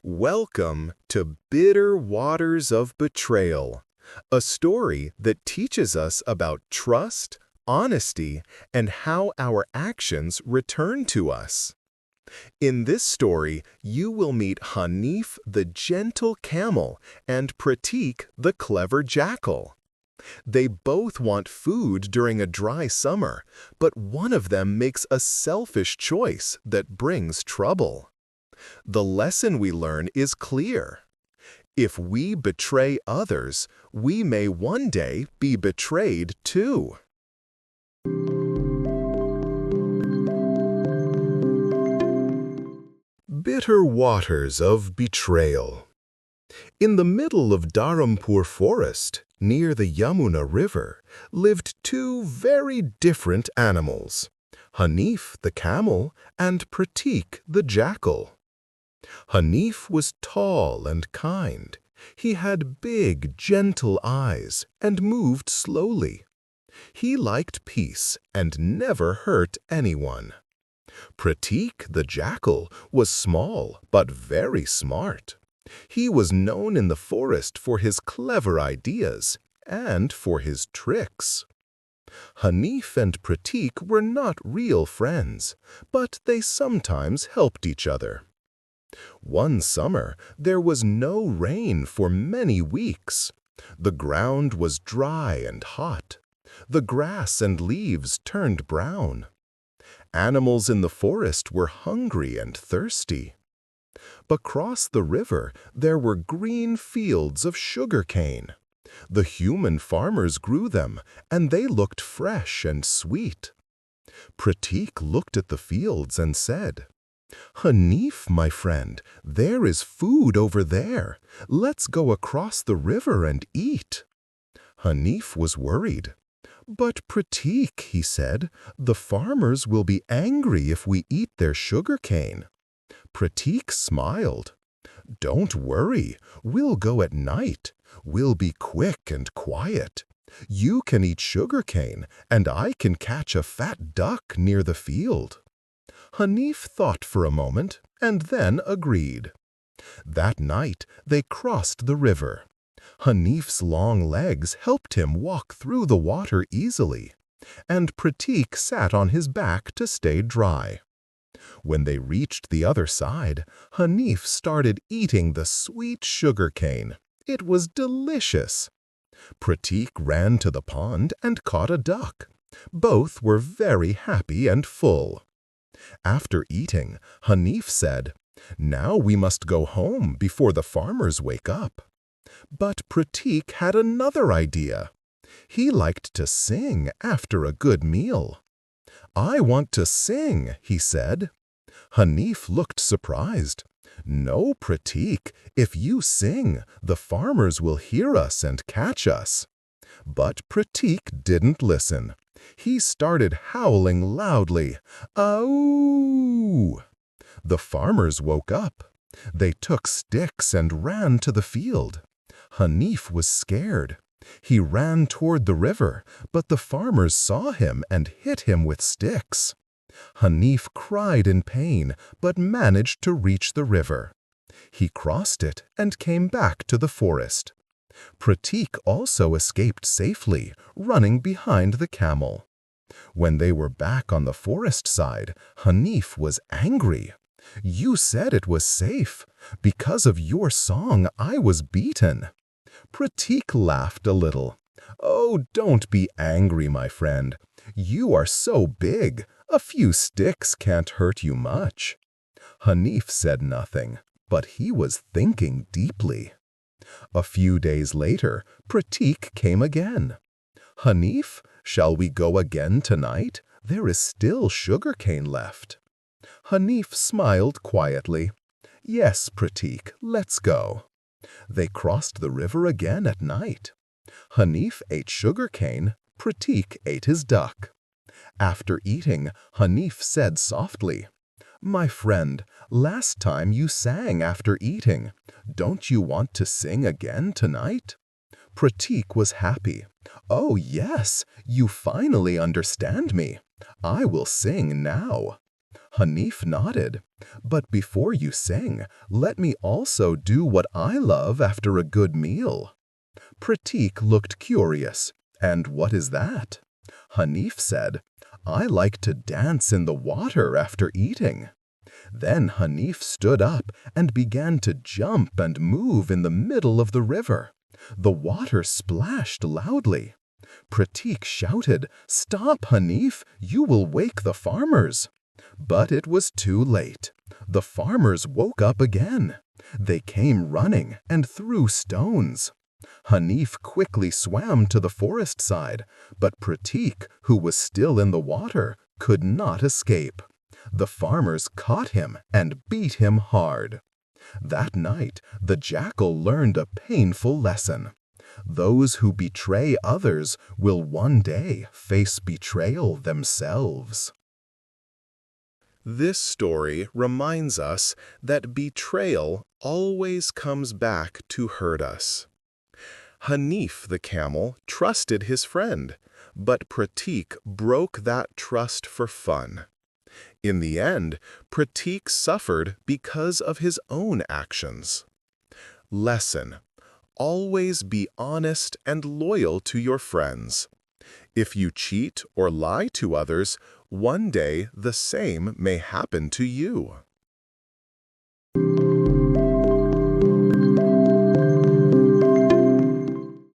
Welcome to Bitter Waters of Betrayal, a story that teaches us about trust, honesty, and how our actions return to us. In this story, you will meet Hanif the gentle camel and Pratik the clever jackal. They both want food during a dry summer, but one of them makes a selfish choice that brings trouble. The lesson we learn is clear. If we betray others, we may one day be betrayed too. Bitter Waters of Betrayal. In the middle of Dharampur forest, near the Yamuna River, lived two very different animals, Hanif the camel and Pratik the jackal. Hanif was tall and kind. He had big, gentle eyes and moved slowly. He liked peace and never hurt anyone. Pratik the jackal was small but very smart. He was known in the forest for his clever ideas and for his tricks. Hanif and Pratik were not real friends, but they sometimes helped each other. One summer, there was no rain for many weeks. The ground was dry and hot. The grass and leaves turned brown. Animals in the forest were hungry and thirsty. Across the river, there were green fields of sugarcane. The human farmers grew them, and they looked fresh and sweet. Pratik looked at the fields and said, "Hanif, my friend, there is food over there. Let's go across the river and eat." Hanif was worried. "But Pratik," he said, "the farmers will be angry if we eat their sugarcane." Pratik smiled. "Don't worry, we'll go at night. We'll be quick and quiet. You can eat sugarcane, and I can catch a fat duck near the field." Hanif thought for a moment and then agreed. That night they crossed the river. Hanif's long legs helped him walk through the water easily, and Pratik sat on his back to stay dry. When they reached the other side, Hanif started eating the sweet sugarcane. It was delicious. Pratik ran to the pond and caught a duck. Both were very happy and full. After eating, Hanif said, "Now we must go home before the farmers wake up." But Pratik had another idea. He liked to sing after a good meal. "I want to sing," he said. Hanif looked surprised. "No, Pratik, if you sing, the farmers will hear us and catch us." But Pratik didn't listen. He started howling loudly, "Ow!" The farmers woke up. They took sticks and ran to the field. Hanif was scared. He ran toward the river, but the farmers saw him and hit him with sticks. Hanif cried in pain, but managed to reach the river. He crossed it and came back to the forest. Pratik also escaped safely, running behind the camel. When they were back on the forest side, Hanif was angry. "You said it was safe. Because of your song, I was beaten." Pratik laughed a little. "Oh, don't be angry, my friend. You are so big. A few sticks can't hurt you much." Hanif said nothing, but he was thinking deeply. A few days later, Pratik came again. "Hanif, shall we go again tonight? There is still sugarcane left." Hanif smiled quietly. "Yes, Pratik, let's go." They crossed the river again at night. Hanif ate sugarcane, Pratik ate his duck. After eating, Hanif said softly, "My friend, last time you sang after eating. Don't you want to sing again tonight?" Pratik was happy. "Oh yes, you finally understand me. I will sing now." Hanif nodded. But before you sing, let me also do what I love after a good meal. Pratik looked curious. And what is that? Hanif said, I like to dance in the water after eating. Then Hanif stood up and began to jump and move in the middle of the river. The water splashed loudly. Pratik shouted, Stop, Hanif, you will wake the farmers. But it was too late. The farmers woke up again. They came running and threw stones. Hanif quickly swam to the forest side, but Pratik, who was still in the water, could not escape. The farmers caught him and beat him hard. That night, the jackal learned a painful lesson. Those who betray others will one day face betrayal themselves. This story reminds us that betrayal always comes back to hurt us. Hanif the camel trusted his friend, but Pratik broke that trust for fun. In the end, Pratik suffered because of his own actions. Lesson: always be honest and loyal to your friends. If you cheat or lie to others, one day the same may happen to you.